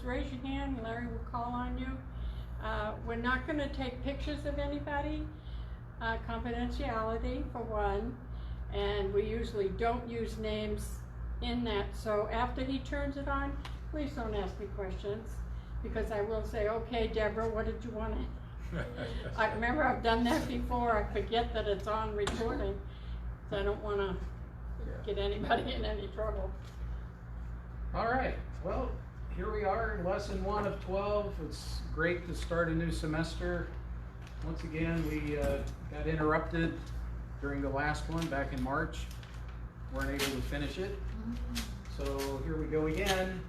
raise your hand. Larry will call on you. We're not going to take pictures of anybody. Confidentiality for one, and we usually don't use names in that. So after he turns it on, please don't ask me questions, because I will say, okay, Deborah, what did you want to? I remember I've done that before. I forget that it's on recording, so I don't want to get anybody in any trouble. All right, well, here we are in lesson 1 of 12. It's great to start a new semester. Once again, we got interrupted during the last one back in March. Weren't able to finish it. So here we go again.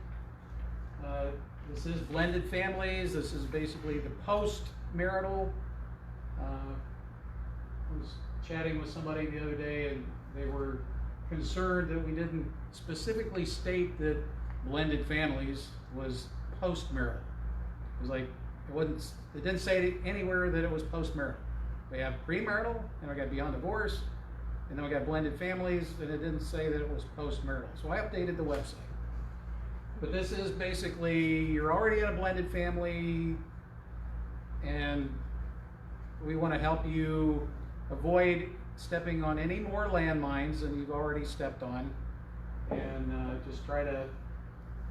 This is blended families. This is basically the post-marital. I was chatting with somebody the other day, and they were concerned that we didn't specifically state that blended families was post-marital. It was like, it didn't say anywhere that it was post-marital. We have premarital, and we got beyond divorce, and then we got blended families, and it didn't say that it was post-marital. So I updated the website. But this is basically, you're already in a blended family, and we want to help you avoid stepping on any more landmines than you've already stepped on, and just try to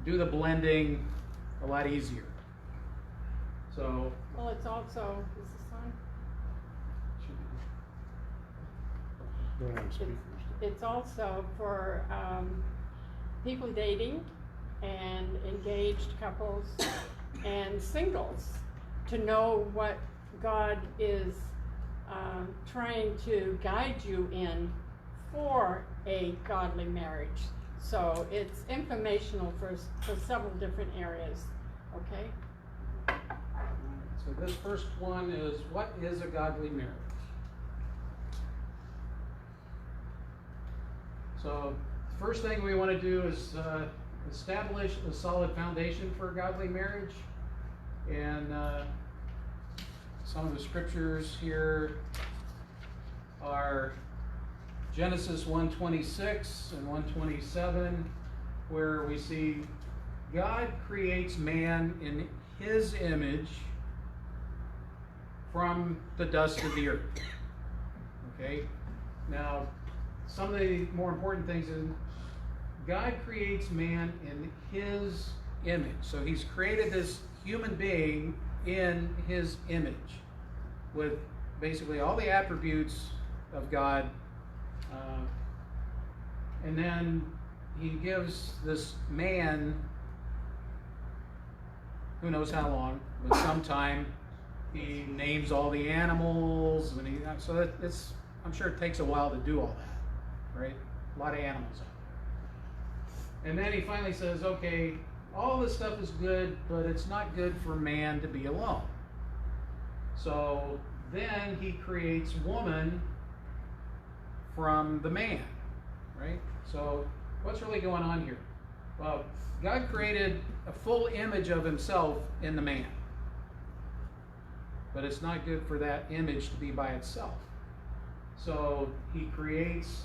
do the blending a lot easier. So, well, it's also, is this on? It's also for people dating and engaged couples and singles to know what God is trying to guide you in for a godly marriage. So it's informational for several different areas, okay? So this first one is, what is a godly marriage? So the first thing we want to do is establish a solid foundation for a godly marriage. And some of the scriptures here are Genesis 1:26 and 1:27, where we see God creates man in his image from the dust of the earth. Okay? Now, some of the more important things is God creates man in his image. So he's created this human being in his image with basically all the attributes of God. And then he gives this man, who knows how long, but sometime, he names all the animals, and so it's, I'm sure it takes a while to do all that, right? A lot of animals out there. And then he finally says, okay, all this stuff is good, but it's not good for man to be alone. So then he creates woman from the man, right? So what's really going on here? Well, God created a full image of himself in the man. But it's not good for that image to be by itself. So he creates,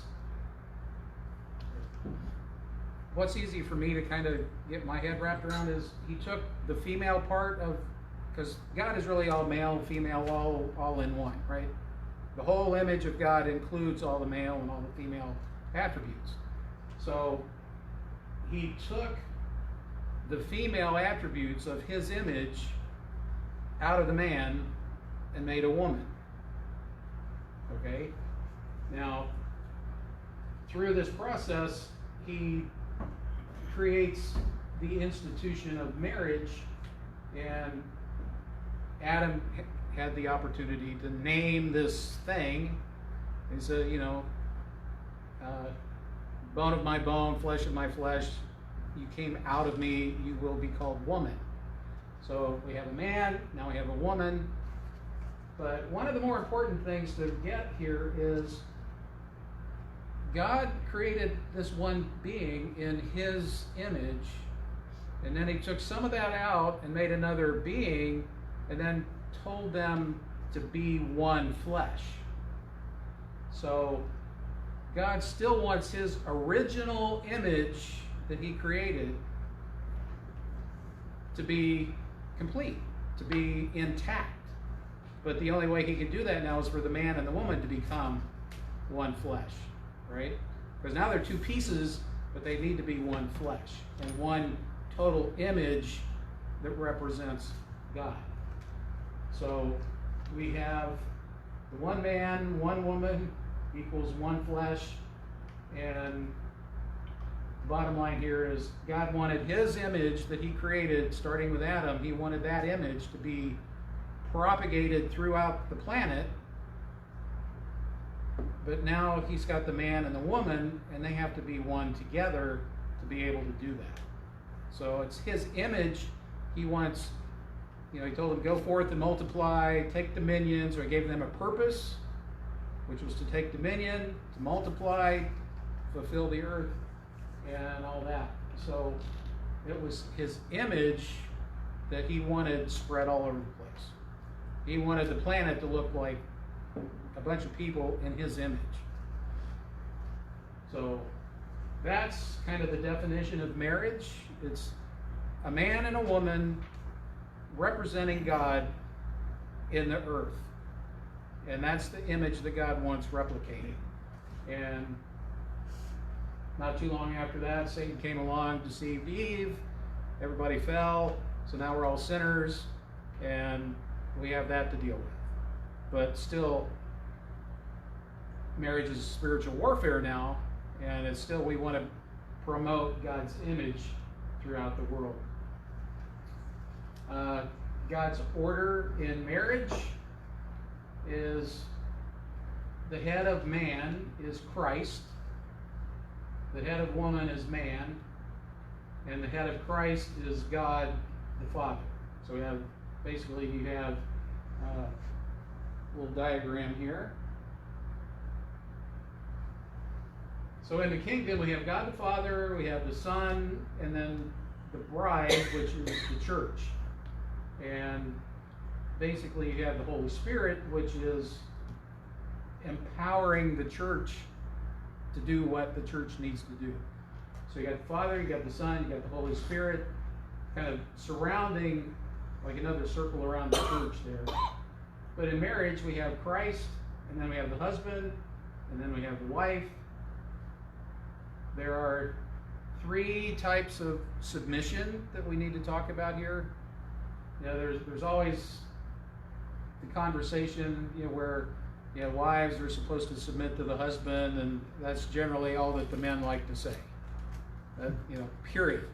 what's easy for me to kind of get my head wrapped around is he took the female part of, because God is really all male, female, all in one, right? The whole image of God includes all the male and all the female attributes. So he took the female attributes of his image out of the man and made a woman. Okay? Now, through this process, he creates the institution of marriage, and Adam had the opportunity to name this thing. He said, you know, bone of my bone, flesh of my flesh, you came out of me, you will be called woman. So we have a man, now we have a woman. But one of the more important things to get here is God created this one being in his image, and then he took some of that out and made another being, and then told them to be one flesh. So God still wants his original image that he created to be complete, to be intact. But the only way he can do that now is for the man and the woman to become one flesh, right? Because now they're two pieces, but they need to be one flesh and one total image that represents God. So we have the one man, one woman equals one flesh, and the bottom line here is God wanted his image that he created, starting with Adam. He wanted that image to be propagated throughout the planet. But now he's got the man and the woman, and they have to be one together to be able to do that. So it's his image. He wants, he told them, go forth and multiply, take dominion. So he gave them a purpose, which was to take dominion, to multiply, fulfill the earth, and all that. So it was his image that he wanted spread all over the place. He wanted the planet to look like a bunch of people in his image. So that's kind of the definition of marriage. It's a man and a woman representing God in the earth. And that's the image that God wants replicated. And not too long after that, Satan came along, deceived Eve. Everybody fell. So now we're all sinners. And we have that to deal with. But still, marriage is spiritual warfare now. And it's still, we want to promote God's image throughout the world. God's order in marriage is the head of man is Christ, the head of woman is man, and the head of Christ is God the Father. So we have, basically you have a little diagram here. So in the kingdom we have God the Father, we have the Son, and then the bride, which is the church. And basically you have the Holy Spirit, which is empowering the church to do what the church needs to do. So you got the Father, you got the Son, you got the Holy Spirit, kind of surrounding like another circle around the church there. But in marriage we have Christ, and then we have the husband, and then we have the wife. There are 3 types of submission that we need to talk about here. There's always the conversation, where wives are supposed to submit to the husband, and that's generally all that the men like to say. Period.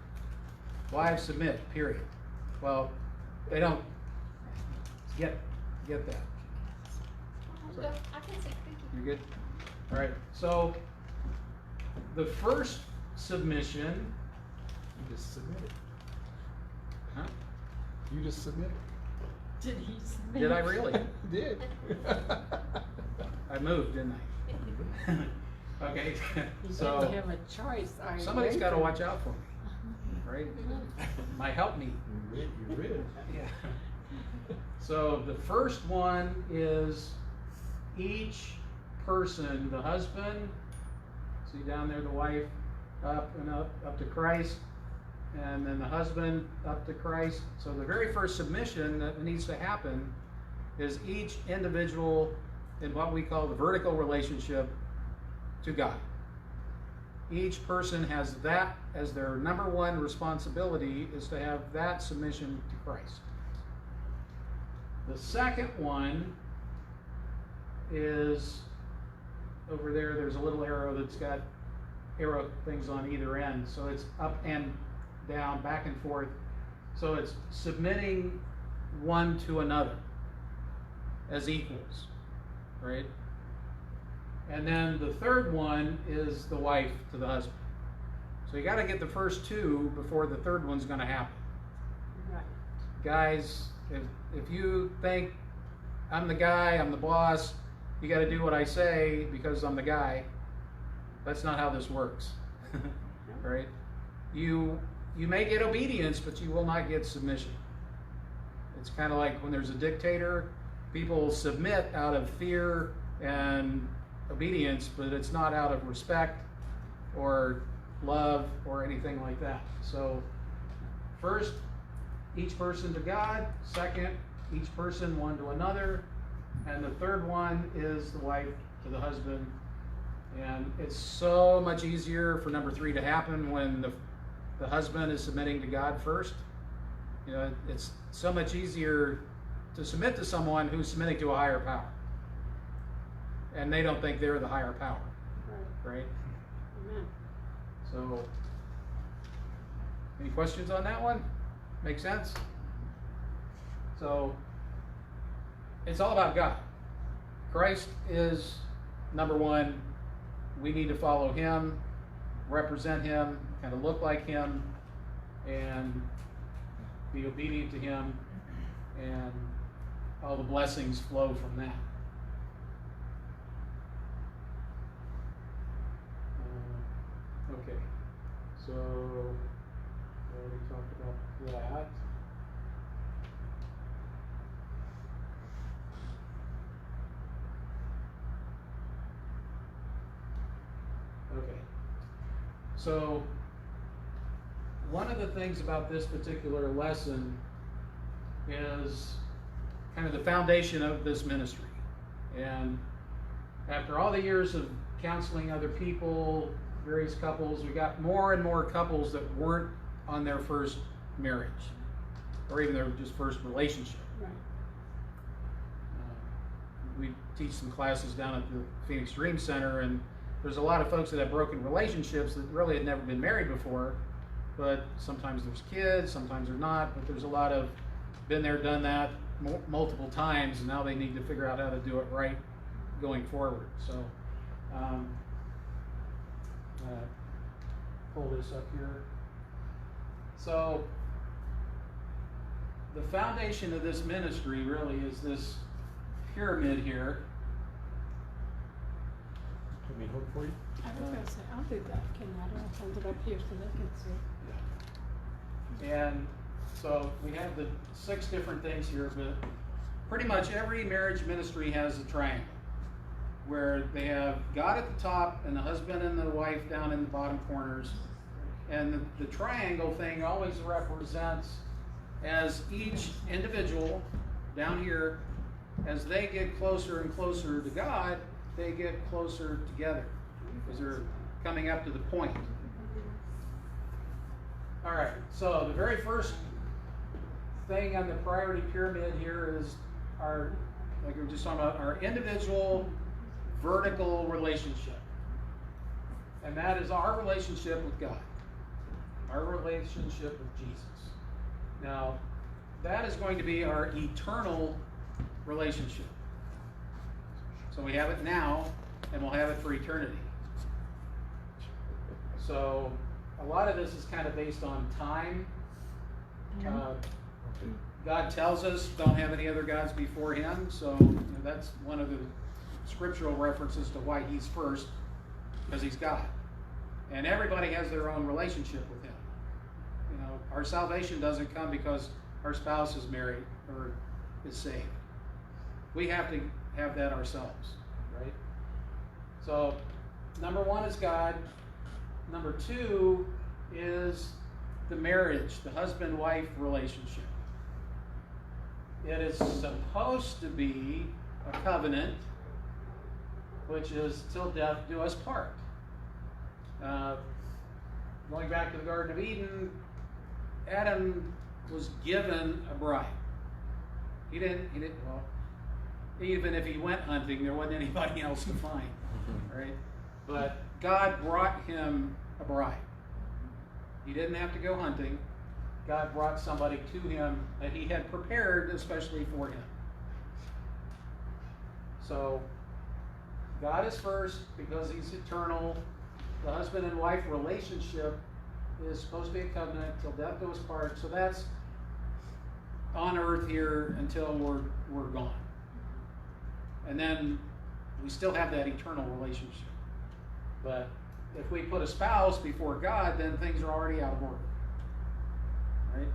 Wives submit, period. Well, they don't get that. I can say thank you. You're good? All right. So the first submission. You just submitted. Huh? You just submitted. Did he submit? Did I really? You did. I moved, didn't I? Okay. He So didn't have a choice. somebody's got to watch out for me, right? My helpmeet. You read. Yeah. So the first one is each person, the husband, see down there the wife, up and up to Christ, and then the husband up to Christ. So the very first submission that needs to happen is each individual in what we call the vertical relationship to God. Each person has that as their number one responsibility, is to have that submission to Christ. The second one is over there. There's a little arrow that's got arrow things on either end. So it's up and down, back and forth. So it's submitting one to another as equals, right? And then the third one is the wife to the husband. So you got to get the first 2 before the third one's going to happen. Right. Guys, if you think I'm the guy, I'm the boss, you got to do what I say because I'm the guy, that's not how this works. Right? You may get obedience, but you will not get submission. It's kind of like when there's a dictator, people submit out of fear and obedience, but it's not out of respect or love or anything like that. So first, each person to God. Second, each person one to another. And the third one is the wife to the husband. And it's so much easier for number 3 to happen when the husband is submitting to God first. You know, it's so much easier to submit to someone who's submitting to a higher power. And they don't think they're the higher power, Right. right? Amen. So, any questions on that one? Make sense? So, it's all about God. Christ is number 1. We need to follow Him, represent Him, kind of look like Him, and be obedient to Him, and all the blessings flow from that. Okay, so we already talked about that. Okay, so one of the things about this particular lesson is kind of the foundation of this ministry. And after all the years of counseling other people, various couples, we got more and more couples that weren't on their first marriage or even their just first relationship. Right. We teach some classes down at the Phoenix Dream Center, and there's a lot of folks that have broken relationships that really had never been married before, but sometimes there's kids, sometimes they're not, but there's a lot of been there, done that multiple times, and now they need to figure out how to do it right going forward. So, pull this up here. So, the foundation of this ministry really is this pyramid here. Let me hook for you. I was gonna say, I'll do that, can I'll hold it up here so they can see. And so we have the 6 different things here, but pretty much every marriage ministry has a triangle where they have God at the top and the husband and the wife down in the bottom corners. And the triangle thing always represents as each individual down here, as they get closer and closer to God, they get closer together because they're coming up to the point. All right, so the very first thing on the priority pyramid here is our, like we were just talking about, our individual vertical relationship. And that is our relationship with God, our relationship with Jesus. Now, that is going to be our eternal relationship. So we have it now, and we'll have it for eternity. So a lot of this is kind of based on time. God tells us don't have any other gods before Him, so that's one of the scriptural references to why He's first, because He's God. And everybody has their own relationship with Him. You know, our salvation doesn't come because our spouse is married or is saved. We have to have that ourselves, right? So, number 1 is God. Number 2 is the marriage, the husband-wife relationship. It is supposed to be a covenant, which is till death do us part. Going back to the Garden of Eden, Adam was given a bride. He didn't, well, even if he went hunting, there wasn't anybody else to find, right? But God brought him a bride. He didn't have to go hunting. God brought somebody to him that He had prepared especially for him. So, God is first because He's eternal. The husband and wife relationship is supposed to be a covenant till death do us part. So that's on earth here until we're gone. And then we still have that eternal relationship. But if we put a spouse before God, then things are already out of order. Right?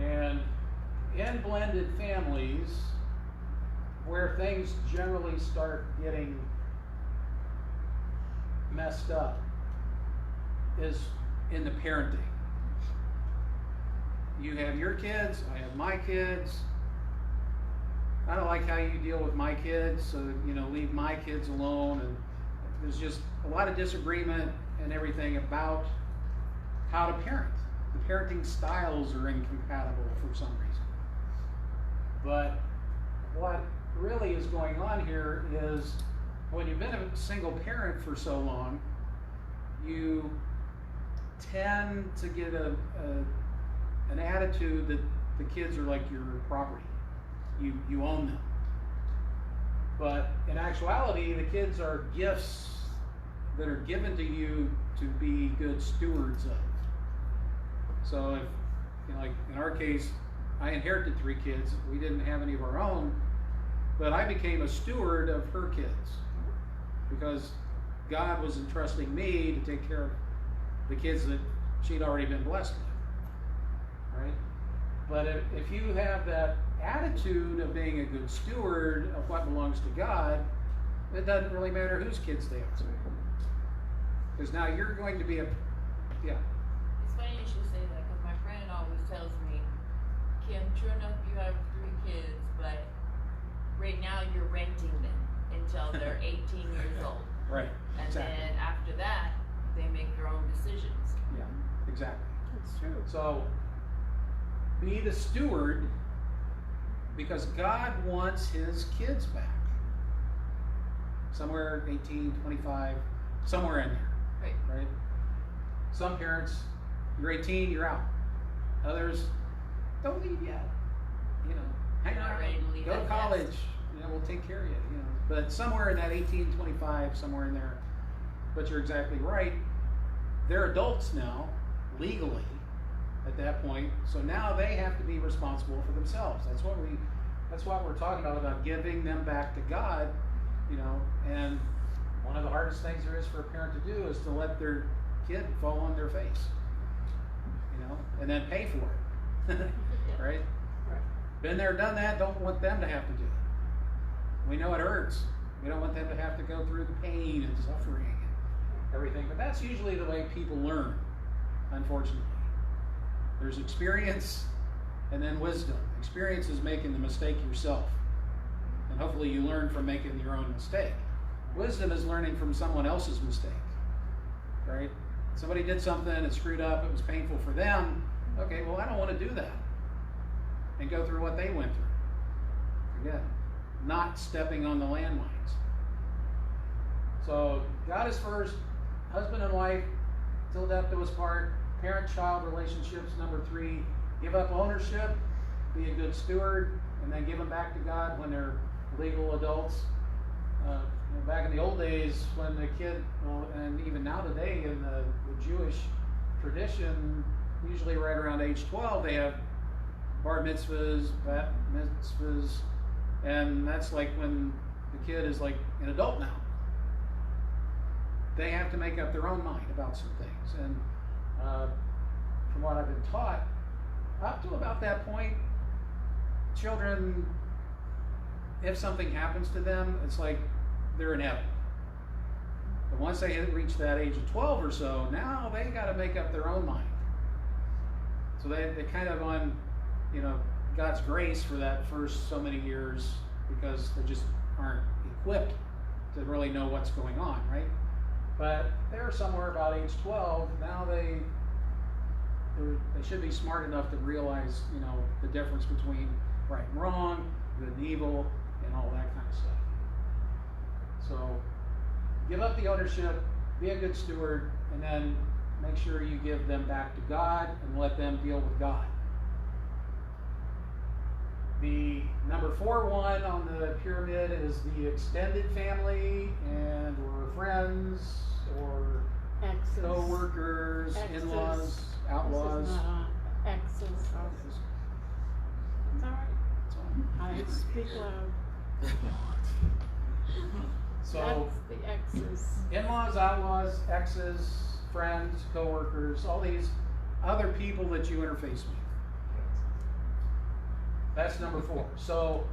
And in blended families, where things generally start getting messed up is in the parenting. you have your kids, I have my kids. I don't like how you deal with my kids, so, you know, leave my kids alone. And there's just a lot of disagreement and everything about how to parent. The parenting styles are incompatible for some reason. But what really is going on here is when you've been a single parent for so long, you tend to get an attitude that the kids are like your property. You own them. But in actuality, the kids are gifts that are given to you to be good stewards of. So if, you know, like in our case, I inherited 3 kids. We didn't have any of our own, but I became a steward of her kids because God was entrusting me to take care of the kids that she'd already been blessed with, right? But if you have that attitude of being a good steward of what belongs to God, it doesn't really matter whose kids they are. Because now you're going to be yeah. It's funny you should say that because my friend always tells me, Kim, true enough, you have 3 kids, but right now you're renting them until they're 18 years old. Right. And Exactly. then after that, they make their own decisions. Yeah, exactly. That's true. So be the steward because God wants his kids back. Somewhere 18, 25, somewhere in there. Right? Some parents, you're 18, you're out. Others, don't leave yet. You know, hang Not around, ready to leave go to that college. fast. You know, we'll take care of you. You know, but somewhere in that 18, 25, somewhere in there. But you're exactly right. They're adults now, legally, at that point. So now they have to be responsible for themselves. That's what we're talking about giving them back to God. You know, and one of the hardest things there is for a parent to do is to let their kid fall on their face, you know, and then pay for it, right? Right. Been there, done that, don't want them to have to do it. We know it hurts. We don't want them to have to go through the pain and suffering and everything, but that's usually the way people learn, unfortunately. There's experience and then wisdom. Experience is making the mistake yourself, and hopefully you learn from making your own mistake. Wisdom is learning from someone else's mistake, right? Somebody did something, it screwed up, it was painful for them. Okay, well, I don't want to do that and go through what they went through. Again, not stepping on the landmines. So God is first, husband and wife, till death do us part, parent-child relationships, number 3, give up ownership, be a good steward, and then give them back to God when they're legal adults. You know, back in the old days when the kid, well, and even now today in the Jewish tradition, usually right around age 12, they have bar mitzvahs, bat mitzvahs, and that's like when the kid is like an adult now. They have to make up their own mind about some things. And from what I've been taught, up to about that point, children, if something happens to them, it's like they're in heaven. But once they reach that age of 12 or so, now they got to make up their own mind. So they kind of on, you know, God's grace for that first so many years because they just aren't equipped to really know what's going on, right? But they're somewhere about age 12. Now they should be smart enough to realize, you know, the difference between right and wrong, good and evil, and all that kind of stuff. So give up the ownership, be a good steward, and then make sure you give them back to God and let them deal with God. The number 4 one on the pyramid is the extended family and or friends or Exes. co-workers, Exes. in-laws, outlaws. This is not on. Exes. It's all right. It's on. I speak loud. So That's the X's. in-laws, outlaws, exes, friends, co-workers, all these other people that you interface with. That's number 4. So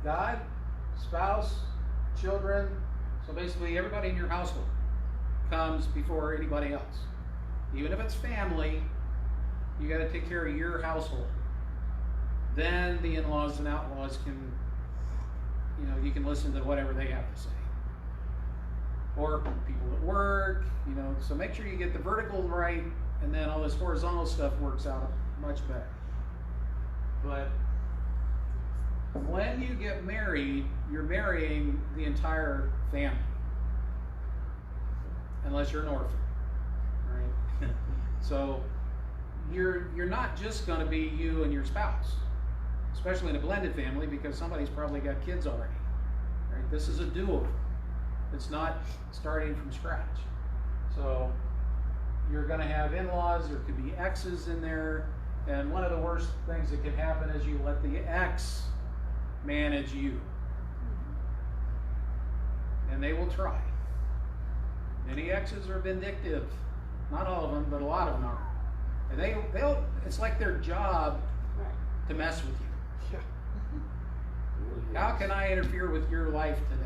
God, spouse, children, so basically everybody in your household comes before anybody else. Even if it's family, You gotta take care of your household. Then the in-laws and outlaws can, you can listen to whatever they have to say. Or people at work, so make sure you get the vertical right, and then all this horizontal stuff works out much better. But when you get married, you're marrying the entire family. Unless you're an orphan, right? So you're not just gonna be you and your spouse, especially in a blended family, because somebody's probably got kids already, right? This is a do-over. It's not starting from scratch. So you're gonna have in-laws, there could be exes in there, and one of the worst things that can happen is you let the ex manage you. And they will try. Many exes are vindictive. Not all of them, but a lot of them are. And they'll it's like their job Right. to mess with you. Yeah. How can I interfere with your life today?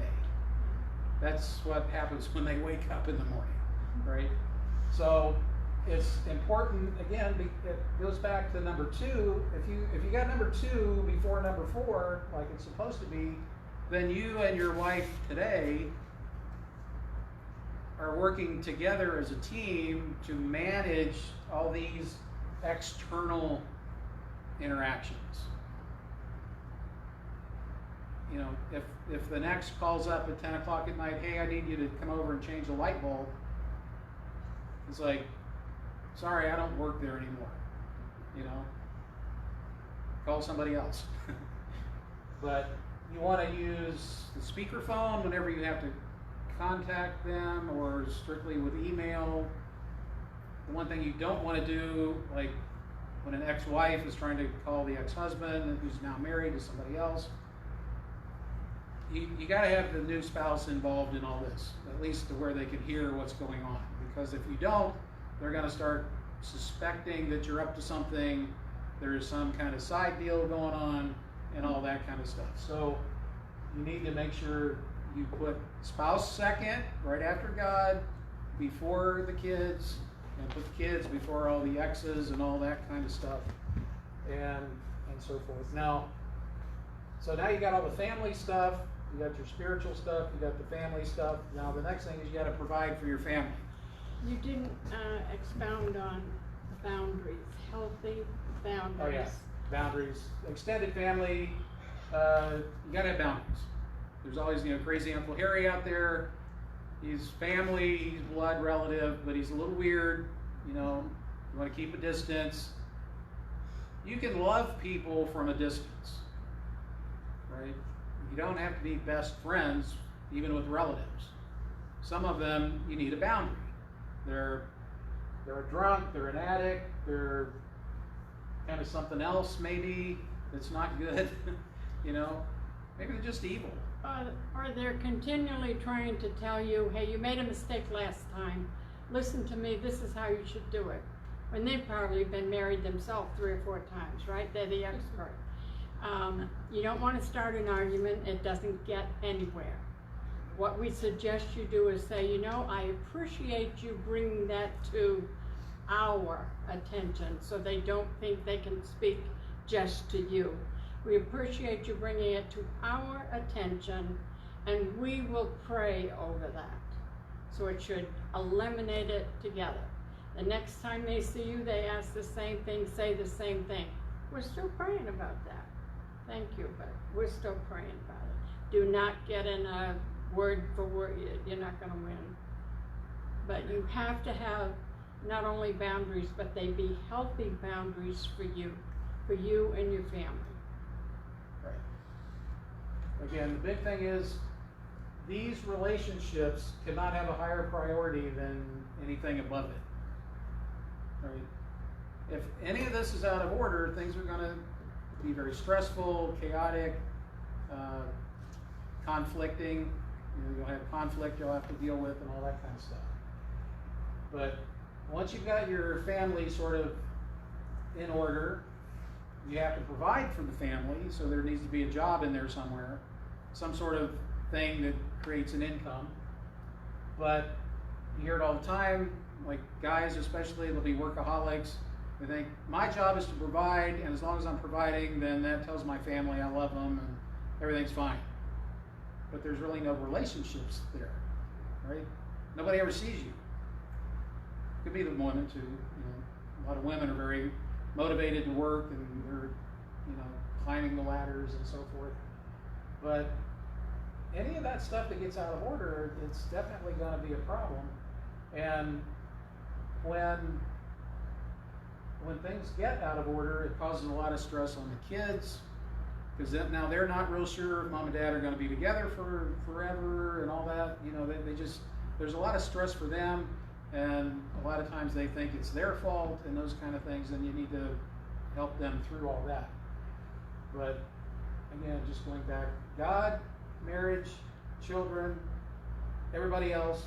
That's what happens when they wake up in the morning, right? So it's important, again, it goes back to number 2. If you got number 2 before number 4, like it's supposed to be, then you and your wife today are working together as a team to manage all these external interactions. If the next calls up at 10 o'clock at night, hey, I need you to come over and change the light bulb, it's like, sorry, I don't work there anymore. Call somebody else. But you want to use the speakerphone whenever you have to contact them, or strictly with email. The one thing you don't want to do, like when an ex-wife is trying to call the ex-husband who's now married to somebody else, you got to have the new spouse involved in all this, at least to where they can hear what's going on. Because if you don't, they're going to start suspecting that you're up to something, there's some kind of side deal going on, and all that kind of stuff. So you need to make sure you put spouse second, right after God, before the kids, and put the kids before all the exes and all that kind of stuff, and so forth. So now you got all the family stuff, you got your spiritual stuff, you got the family stuff. Now the next thing is you got to provide for your family. You didn't expound on boundaries, healthy boundaries. Oh yeah, boundaries. Extended family, you got to have boundaries. There's always, crazy Uncle Harry out there. He's family, he's blood relative, but he's a little weird. You want to keep a distance. You can love people from a distance, right? You don't have to be best friends, even with relatives. Some of them, you need a boundary. They're a drunk, they're an addict, they're kind of something else maybe that's not good, Maybe they're just evil. Or they're continually trying to tell you, hey, you made a mistake last time. Listen to me, this is how you should do it. When they've probably been married themselves 3 or 4 times, right? They're the expert. You don't want to start an argument. It doesn't get anywhere. What we suggest you do is say, I appreciate you bringing that to our attention so they don't think they can speak just to you. We appreciate you bringing it to our attention, and we will pray over that. So it should eliminate it together. The next time they see you, they ask the same thing, say the same thing. We're still praying about that. Thank you, but we're still praying about it. Do not get in a word for word. You're not going to win. But you have to have not only boundaries, but they be healthy boundaries for you and your family. Right. Again, the big thing is these relationships cannot have a higher priority than anything above it. Right? If any of this is out of order, things are going to be very stressful, chaotic, conflicting. You'll have conflict you'll have to deal with and all that kind of stuff. But once you've got your family sort of in order, you have to provide for the family, so there needs to be a job in there somewhere, some sort of thing that creates an income. But you hear it all the time, like guys especially, they'll be workaholics, They think my job is to provide, and as long as I'm providing, then that tells my family I love them and everything's fine. But there's really no relationships there, right? Nobody ever sees you. Could be the women too. A lot of women are very motivated to work and they're, climbing the ladders and so forth. But any of that stuff that gets out of order, it's definitely going to be a problem. And when things get out of order, it causes a lot of stress on the kids, because now they're not real sure if mom and dad are going to be together for forever and all that. They just, there's a lot of stress for them, and a lot of times they think it's their fault and those kind of things, and you need to help them through all that. But again, just going back, God, marriage, children, everybody else,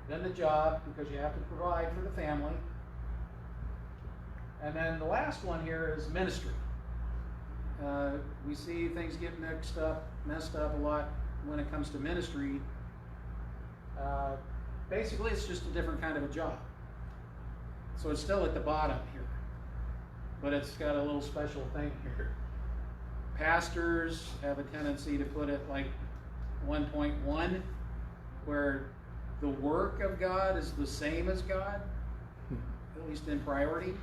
then the job, because you have to provide for the family. And then the last one here is ministry. We see things get messed up a lot when it comes to ministry. Basically, it's just a different kind of a job. So it's still at the bottom here, but it's got a little special thing here. Pastors have a tendency to put it like 1.1, where the work of God is the same as God, at least in priority.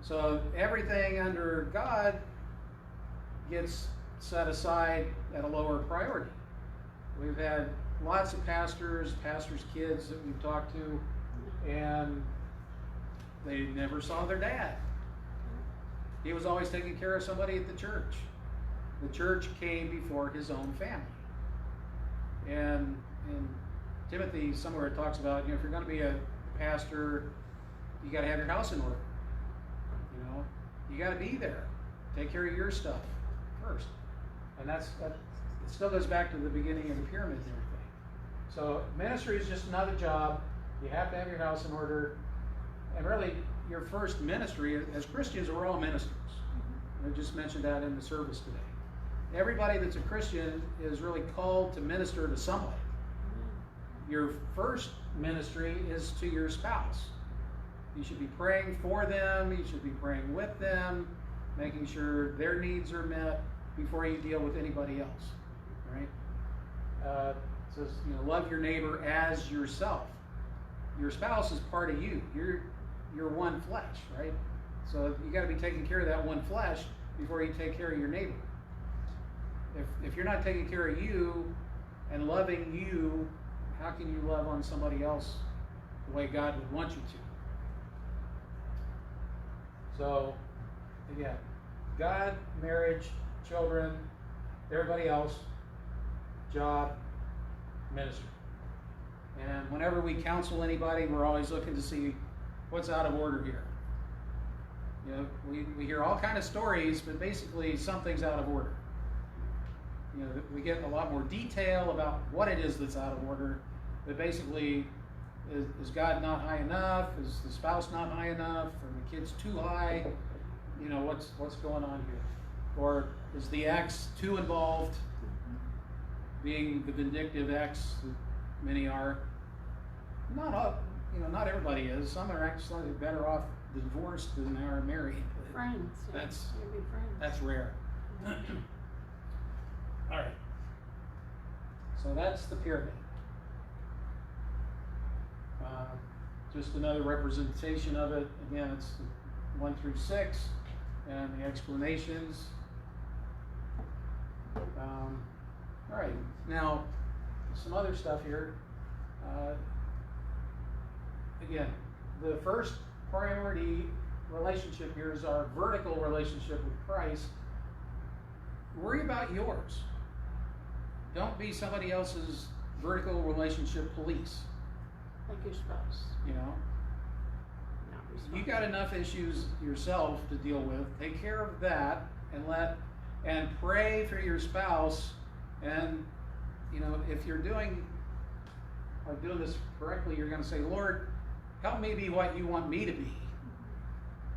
So everything under God gets set aside at a lower priority. We've had lots of pastors' kids that we've talked to, and they never saw their dad. He was always taking care of somebody at the church. The church came before his own family. And in Timothy, somewhere it talks about, if you're going to be a pastor, you got to have your house in order. You got to be there. Take care of your stuff first. And that it still goes back to the beginning of the pyramid and everything. So ministry is just another job. You have to have your house in order. And really, your first ministry, as Christians, we're all ministers. I just mentioned that in the service today. Everybody that's a Christian is really called to minister to somebody. Your first ministry is to your spouse. You should be praying for them. You should be praying with them, making sure their needs are met before you deal with anybody else. Right? It says, love your neighbor as yourself. Your spouse is part of you. You're one flesh, right? So you got to be taking care of that one flesh before you take care of your neighbor. If you're not taking care of you and loving you, how can you love on somebody else the way God would want you to? So, again, God, marriage, children, everybody else, job, ministry. And whenever we counsel anybody, we're always looking to see what's out of order here. We hear all kind of stories, but basically something's out of order. We get a lot more detail about what it is that's out of order, but basically, is God not high enough? Is the spouse not high enough? Are the kids too high? What's going on here? Or is the ex too involved, being the vindictive ex that many are? Not everybody is. Some are actually better off divorced than they are married. Friends. Maybe friends. That's rare. All right. So that's the pyramid. Just another representation of it. Again, it's 1 through 6, and the explanations. All right. Now, some other stuff here. Again, the first priority relationship here is our vertical relationship with Christ. Worry about yours. Don't be somebody else's vertical relationship police. Like your spouse. Not you got enough issues yourself to deal with. Take care of that, and pray for your spouse. And if you're doing this correctly, you're going to say, Lord, help me be what you want me to be,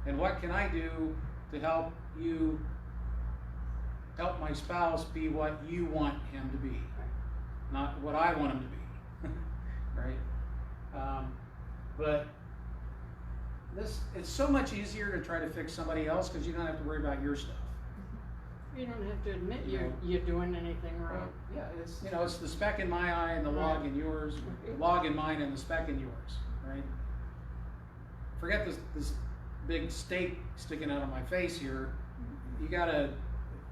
and what can I do to help my spouse be what you want him to be, not what I want him to be. Right? But it's so much easier to try to fix somebody else because you don't have to worry about your stuff. You don't have to admit you're doing anything wrong. Yeah, it's, you know, it's the speck in my eye and the log in yours, the log in mine and the speck in yours, right? Forget this big steak sticking out of my face here. You got a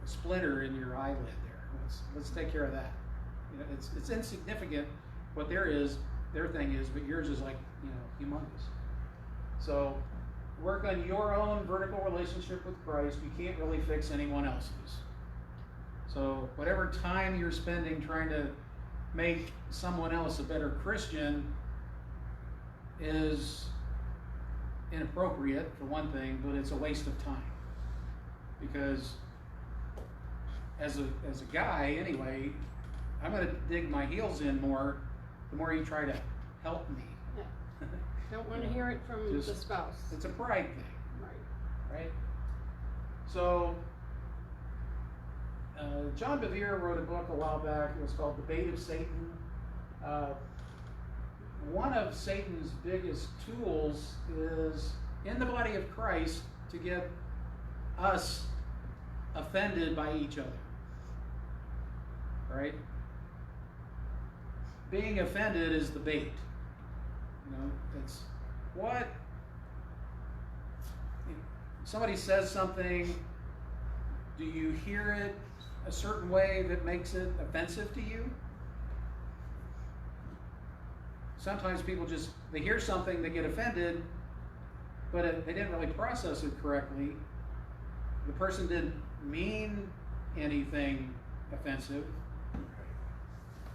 splinter in your eyelid there. Let's take care of that. You know, it's insignificant what their thing is, but yours is like, you know, humongous. So work on your own vertical relationship with Christ. You can't really fix anyone else's. So whatever time you're spending trying to make someone else a better Christian is inappropriate for one thing, but it's a waste of time. Because as a guy anyway, I'm going to dig my heels in more the more you try to help me. Yeah. Don't want to hear it from the spouse. It's a pride thing. Right. Right? So, John Bevere wrote a book a while back. It was called The Bait of Satan. One of Satan's biggest tools is in the body of Christ to get us offended by each other. Right? Being offended is the bait. You know, it's what? Somebody says something, do you hear it a certain way that makes it offensive to you? Sometimes people they hear something, they get offended, but they didn't really process it correctly. The person didn't mean anything offensive.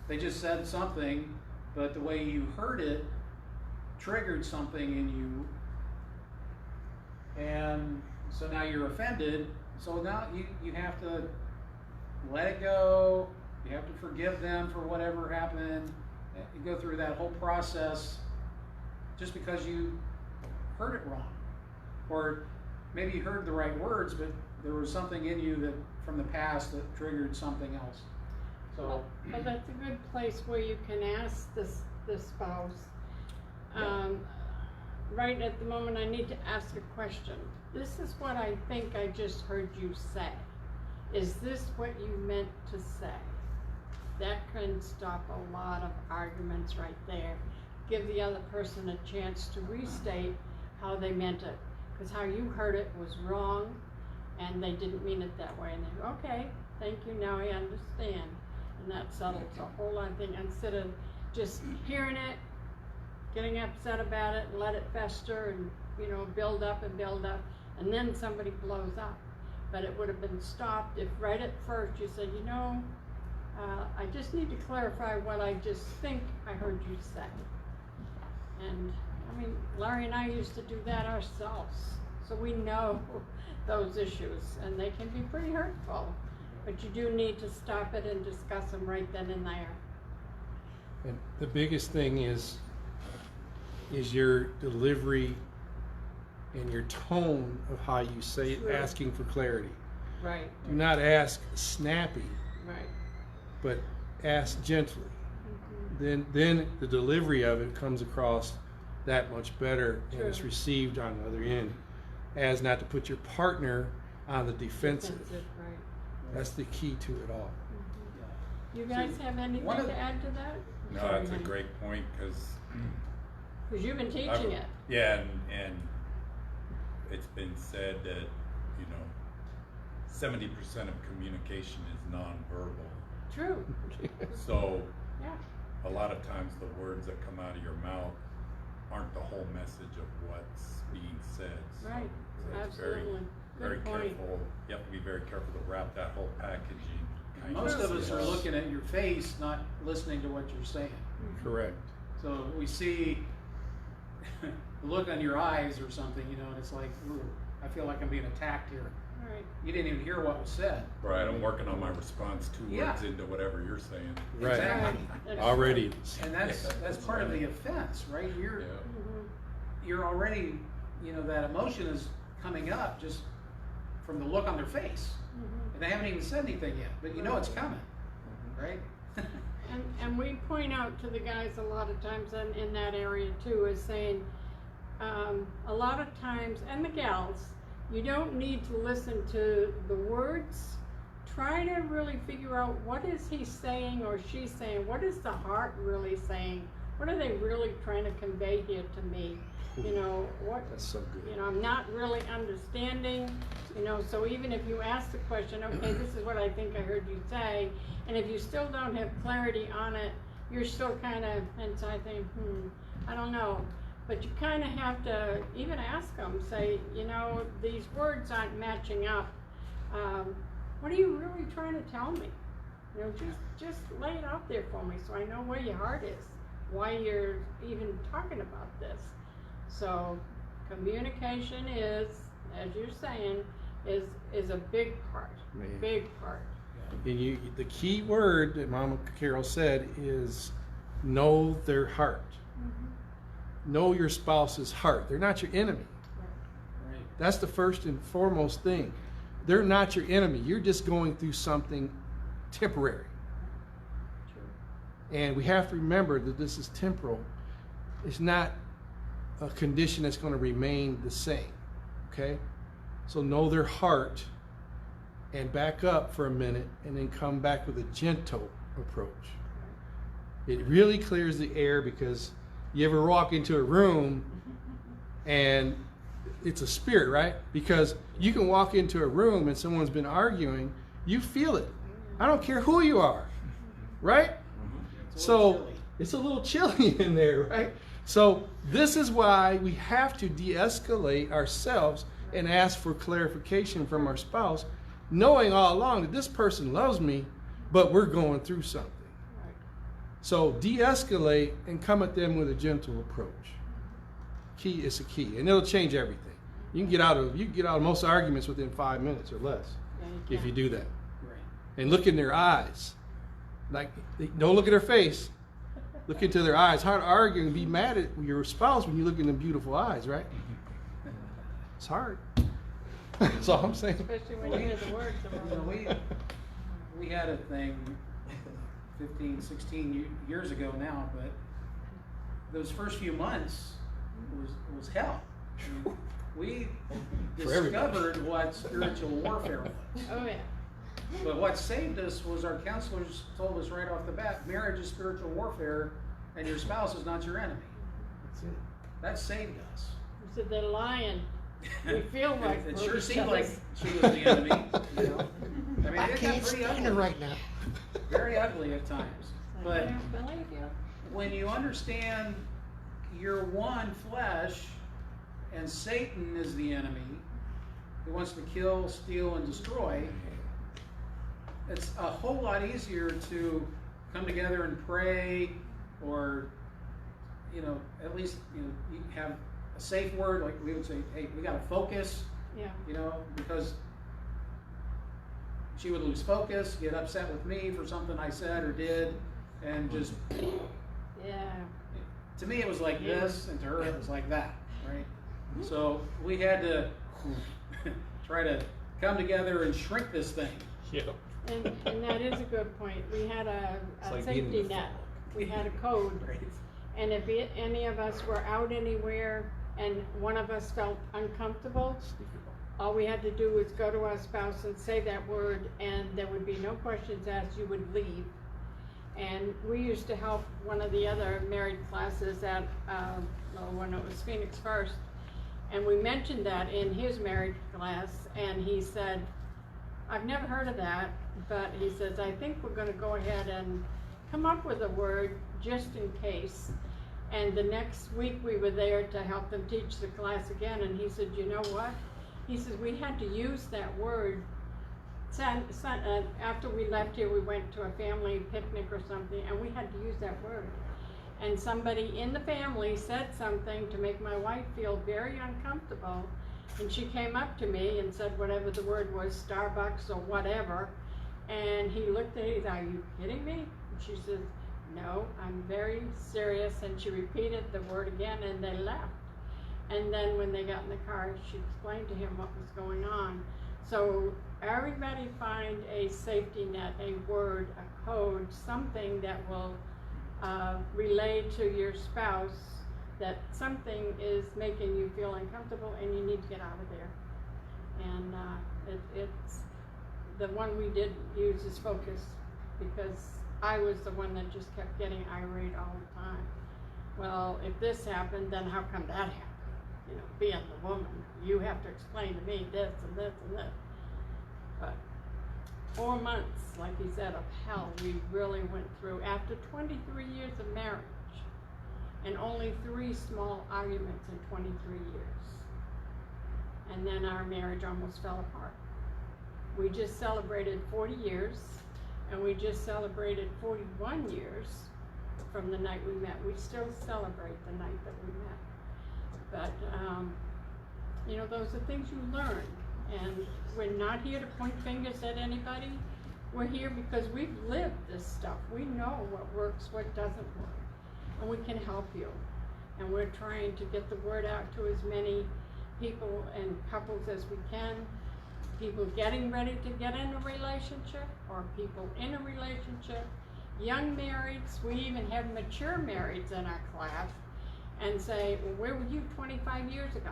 They just said something, but the way you heard it triggered something in you. And so now you're offended. So now you have to let it go. You have to forgive them for whatever happened. You go through that whole process just because you heard it wrong. Or maybe you heard the right words, but there was something in you that from the past that triggered something else. So Well, that's a good place where you can ask the spouse. Right at the moment, I need to ask a question. This is what I think I just heard you say. Is this what you meant to say? That can stop a lot of arguments right there. Give the other person a chance to restate how they meant it. Because how you heard it was wrong, and they didn't mean it that way. And they go, okay, thank you, now I understand. And that settles a whole lot of things, instead of just hearing it, getting upset about it, and let it fester and, you know, build up, and then somebody blows up. But it would have been stopped if right at first you said, you know, I just need to clarify what I just think I heard you say. And I mean, Larry and I used to do that ourselves, so we know those issues, and they can be pretty hurtful. But you do need to stop it and discuss them right then and there. And the biggest thing is your delivery and your tone of how you say it, True. asking for clarity. Right, Do not ask snappy, right. but ask gently. Mm-hmm. Then the delivery of it comes across that much better, and it's True. received on the other end, as not to put your partner on the defensive. Right. That's the key to it all. You guys have anything one of to the- add to that? No, that's a great point, because Because you've been teaching it. yeah, and it's been said that, you know, 70% of communication is nonverbal. True, So yeah. a lot of times the words that come out of your mouth aren't the whole message of what's being said. So, Right, so it's very, absolutely. very Good point. careful. You have to be very careful to wrap that whole packaging. kind most of us are yes. looking at your face, not listening to what you're saying. Correct. So we see the look on your eyes or something, you know, and it's like, ooh, I feel like I'm being attacked here. Right, You didn't even hear what was said. Right, I'm working on my response 2 Yeah. words into whatever you're saying. Right. Exactly. That's Already. And that's part of the offense, right? Yeah. You're already, you know, that emotion is coming up just from the look on their face. Mhm. And they haven't even said anything yet, but you know it's coming, right? And we point out to the guys a lot of times in that area too, is saying, a lot of times, and the gals, you don't need to listen to the words. Try to really figure out what is he saying or she saying. What is the heart really saying? What are they really trying to convey here to me? You know, what, That's so good. you know, I'm not really understanding, you know, so even if you ask the question, okay, this is what I think I heard you say, and if you still don't have clarity on it, you're still kind of, and so I think, I don't know. But you kind of have to even ask them, say, you know, these words aren't matching up. What are you really trying to tell me? You know, just lay it out there for me so I know where your heart is, why you're even talking about this. So communication is, as you're saying, is a big part, Man. big part. And the key word that Mama Carol said is know their heart. Know your spouse's heart. They're not your enemy. Right. That's the first and foremost thing. They're not your enemy. You're just going through something temporary. And we have to remember that this is temporal. It's not a condition that's going to remain the same. Okay? So know their heart and back up for a minute and then come back with a gentle approach. It really clears the air, because you ever walk into a room and it's a spirit, right? Because you can walk into a room and someone's been arguing, you feel it. I don't care who you are, right? So it's a little chilly in there, right? So this is why we have to de-escalate ourselves and ask for clarification from our spouse, knowing all along that this person loves me, but we're going through something. So de-escalate and come at them with a gentle approach. Key is a key, and it'll change everything. You can get out of most arguments within 5 minutes or less if you do that. Right. And look in their eyes. Like, don't look at their face. Look into their eyes. Hard to argue and be mad at your spouse when you look in the beautiful eyes, right? It's hard. That's all I'm saying. Especially when you hear the words You know, about we had a thing 15, 16 years ago now, but those first few months was hell. I mean, we For everybody. discovered what spiritual warfare was. Oh, yeah. But what saved us was our counselors told us right off the bat, marriage is spiritual warfare, and your spouse is not your enemy. That's it. That saved us. You said they're lying. We feel like it we're sure each seemed like other's- she was the enemy. You know? I mean, I it got can't pretty stand her ugly. right now. Very ugly at times. I But don't believe you. when you understand you're one flesh and Satan is the enemy who wants to kill, steal, and destroy, it's a whole lot easier to come together and pray, or, you know, at least, you know, you have a safe word, like we would say, hey, we got to focus, Yeah. you know, because she would lose focus, get upset with me for something I said or did, and just, Yeah. to me it was like this, and to her it was like that, right? So we had to try to come together and shrink this thing. Yeah. And that is a good point. We had a like being in safety the net. We had a code. And if any of us were out anywhere and one of us felt uncomfortable, all we had to do was go to our spouse and say that word, and there would be no questions asked. You would leave. And we used to help one of the other married classes at, when it was Phoenix First, and we mentioned that in his married class, and he said, I've never heard of that, but he says, I think we're gonna go ahead and come up with a word just in case. And the next week we were there to help them teach the class again, and he said, you know what? He says, we had to use that word. After we left here, we went to a family picnic or something, and we had to use that word. And somebody in the family said something to make my wife feel very uncomfortable. And she came up to me and said whatever the word was, Starbucks or whatever. And he looked at me, are you kidding me? And she said, no, I'm very serious. And she repeated the word again, and they left. And then when they got in the car, she explained to him what was going on. So everybody find a safety net, a word, a code, something that will relay to your spouse that something is making you feel uncomfortable and you need to get out of there. And it's the one we did use is Focus, because I was the one that just kept getting irate all the time. Well, if this happened, then how come that happened? You know, being the woman, you have to explain to me this and this and this. But 4 months, like he said, of hell we really went through after 23 years of marriage, and only 3 small arguments in 23 years. And then our marriage almost fell apart. We just celebrated 40 years, and we just celebrated 41 years from the night we met. We still celebrate the night that we met. But, you know, those are things you learn. And we're not here to point fingers at anybody. We're here because we've lived this stuff. We know what works, what doesn't work. And we can help you. And we're trying to get the word out to as many people and couples as we can. People getting ready to get in a relationship, or people in a relationship, young marrieds. We even have mature marrieds in our class, and say, well, where were you 25 years ago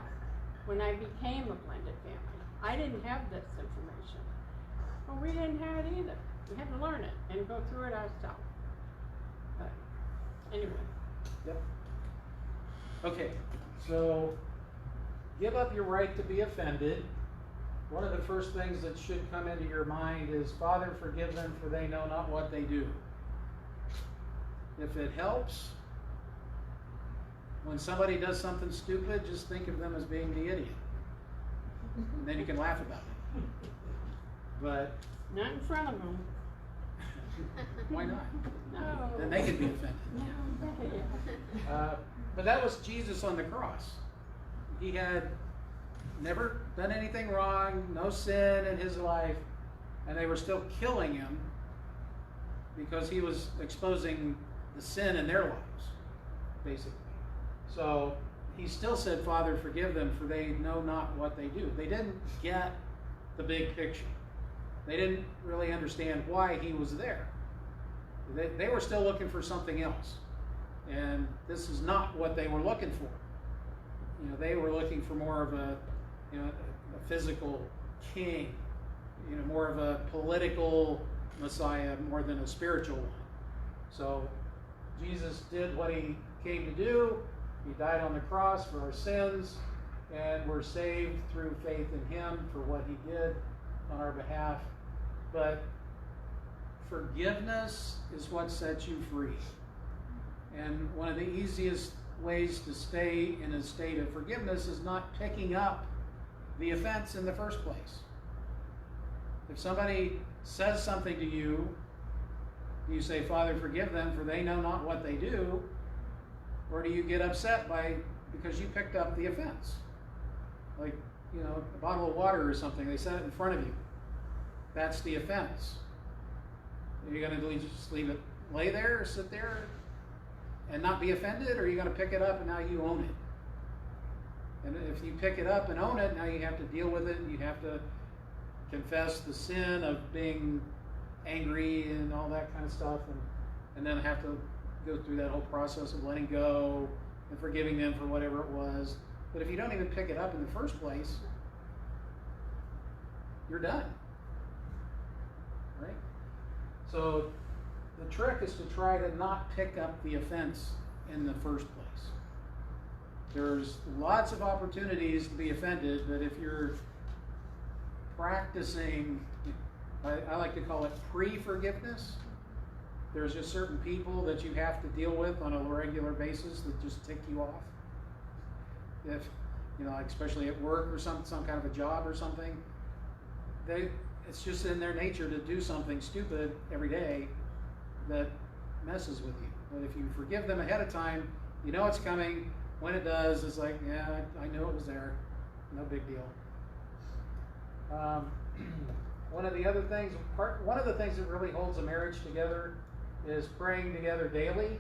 when I became a blended family? I didn't have this information. Well, we didn't have it either. We had to learn it and go through it ourselves. But anyway. Yep. Okay, so give up your right to be offended. One of the first things that should come into your mind is, Father, forgive them, for they know not what they do. If it helps, when somebody does something stupid, just think of them as being the idiot. And then you can laugh about it. But Not in front of them. why not? No. Then they can be offended. No, yeah. But that was Jesus on the cross. He had never done anything wrong, no sin in his life, and they were still killing him because he was exposing the sin in their lives, basically. So he still said, Father, forgive them, for they know not what they do. They didn't get the big picture. They didn't really understand why he was there. They were still looking for something else. And this is not what they were looking for. You know, they were looking for more of a physical king, more of a political Messiah more than a spiritual one. So Jesus did what he came to do. He died on the cross for our sins, and we're saved through faith in him for what he did on our behalf. But forgiveness is what sets you free. And one of the easiest ways to stay in a state of forgiveness is not picking up the offense in the first place. If somebody says something to you, you say, Father, forgive them, for they know not what they do, or do you get upset because you picked up the offense? Like, a bottle of water or something, they set it in front of you. That's the offense. Are you going to just leave it lay there or sit there and not be offended, or are you going to pick it up and now you own it? And if you pick it up and own it, now you have to deal with it, and you have to confess the sin of being angry and all that kind of stuff, and then have to go through that whole process of letting go and forgiving them for whatever it was. But if you don't even pick it up in the first place, you're done. Right? So the trick is to try to not pick up the offense in the first place. There's lots of opportunities to be offended, but if you're practicing, I like to call it pre-forgiveness. There's just certain people that you have to deal with on a regular basis that just tick you off. If, especially at work or some kind of a job or something, it's just in their nature to do something stupid every day that messes with you. But if you forgive them ahead of time, you know it's coming. When it does, it's like, yeah, I knew it was there. No big deal. One of the things that really holds a marriage together is praying together daily.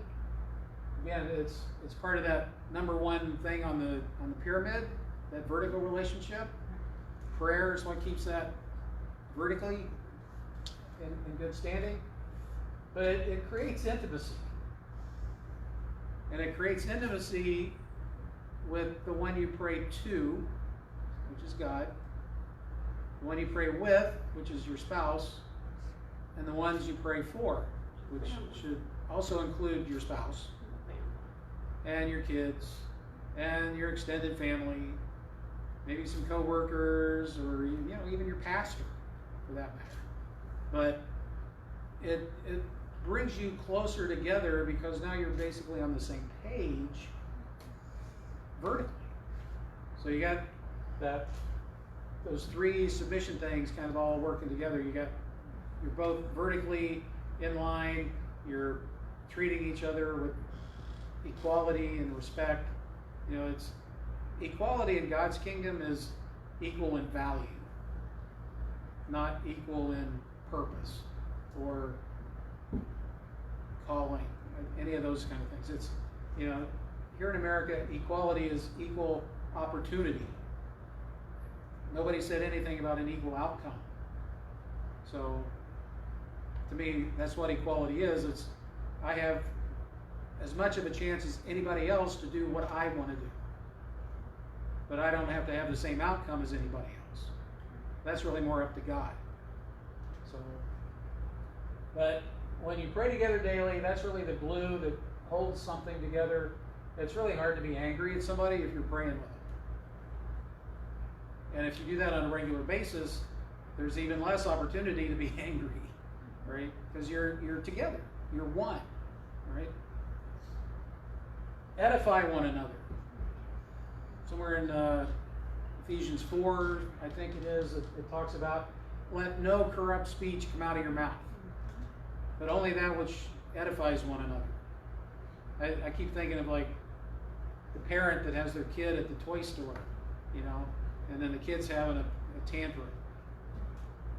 Again, it's part of that number one thing on the pyramid, that vertical relationship. Prayer is what keeps that vertically in good standing. But it creates intimacy. And it creates intimacy with the one you pray to, which is God, the one you pray with, which is your spouse, and the ones you pray for, which should also include your spouse and your kids and your extended family, maybe some coworkers, or even your pastor, for that matter. But it brings you closer together because now you're basically on the same page vertically. So you got those three submission things kind of all working together. You're both vertically in line. You're treating each other with equality and respect. It's equality in God's kingdom is equal in value, not equal in purpose or calling, any of those kind of things. It's, here in America, equality is equal opportunity. Nobody said anything about an equal outcome. So, to me, that's what equality is. I have as much of a chance as anybody else to do what I want to do. But I don't have to have the same outcome as anybody else. That's really more up to God. So, but when you pray together daily, that's really the glue that holds something together. It's really hard to be angry at somebody if you're praying with them. And if you do that on a regular basis, there's even less opportunity to be angry, right? Because you're together, you're one, right? Edify one another. Somewhere in Ephesians 4, I think it is, it talks about, let no corrupt speech come out of your mouth, but only that which edifies one another. I keep thinking of like the parent that has their kid at the toy store, and then the kid's having a tantrum.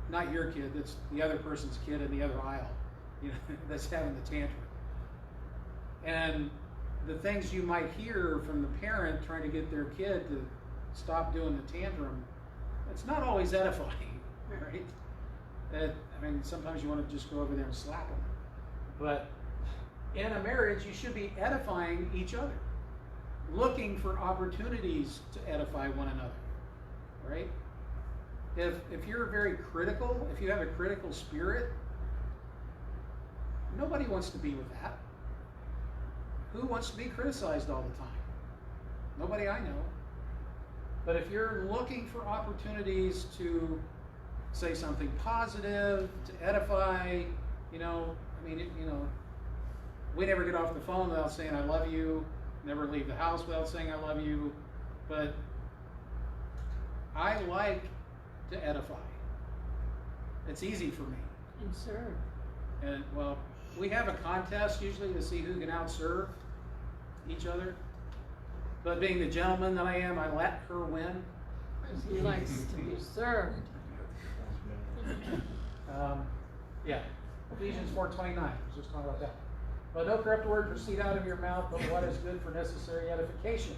Not your kid, that's the other person's kid in the other aisle, that's having the tantrum. And the things you might hear from the parent trying to get their kid to stop doing the tantrum, it's not always edifying, right? Sometimes you want to just go over there and slap them. But in a marriage, you should be edifying each other, looking for opportunities to edify one another, right? If you're very critical, if you have a critical spirit, nobody wants to be with that. Who wants to be criticized all the time? Nobody I know. But if you're looking for opportunities to say something positive, to edify, we never get off the phone without saying I love you, never leave the house without saying I love you, but I like to edify. It's easy for me. And serve. And well, we have a contest usually to see who can outserve each other. But being the gentleman that I am, I let her win. He likes to be served. Ephesians 4:29. I was just talking about that. But no corrupt word proceed out of your mouth, but what is good for necessary edification,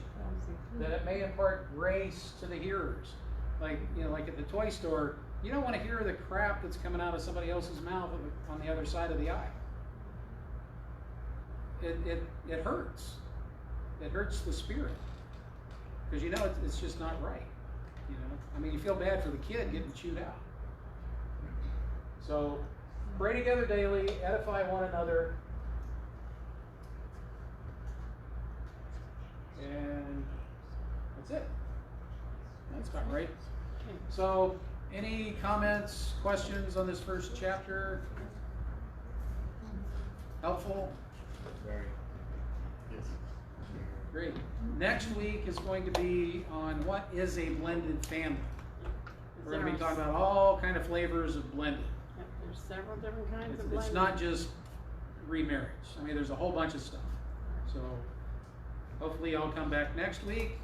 that it may impart grace to the hearers. Like at the toy store, you don't want to hear the crap that's coming out of somebody else's mouth on the other side of the aisle. It hurts. It hurts the spirit because it's just not right. You feel bad for the kid getting chewed out. So pray together daily, edify one another, and that's it. That's about right. So, any comments, questions on this first chapter? Helpful? Very. Yes. Great. Next week is going to be on what is a blended family. We're going to be talking about all kind of flavors of blended. There's several different kinds of It's blending. not just remarriage. There's a whole bunch of stuff. So, hopefully y'all come back next week.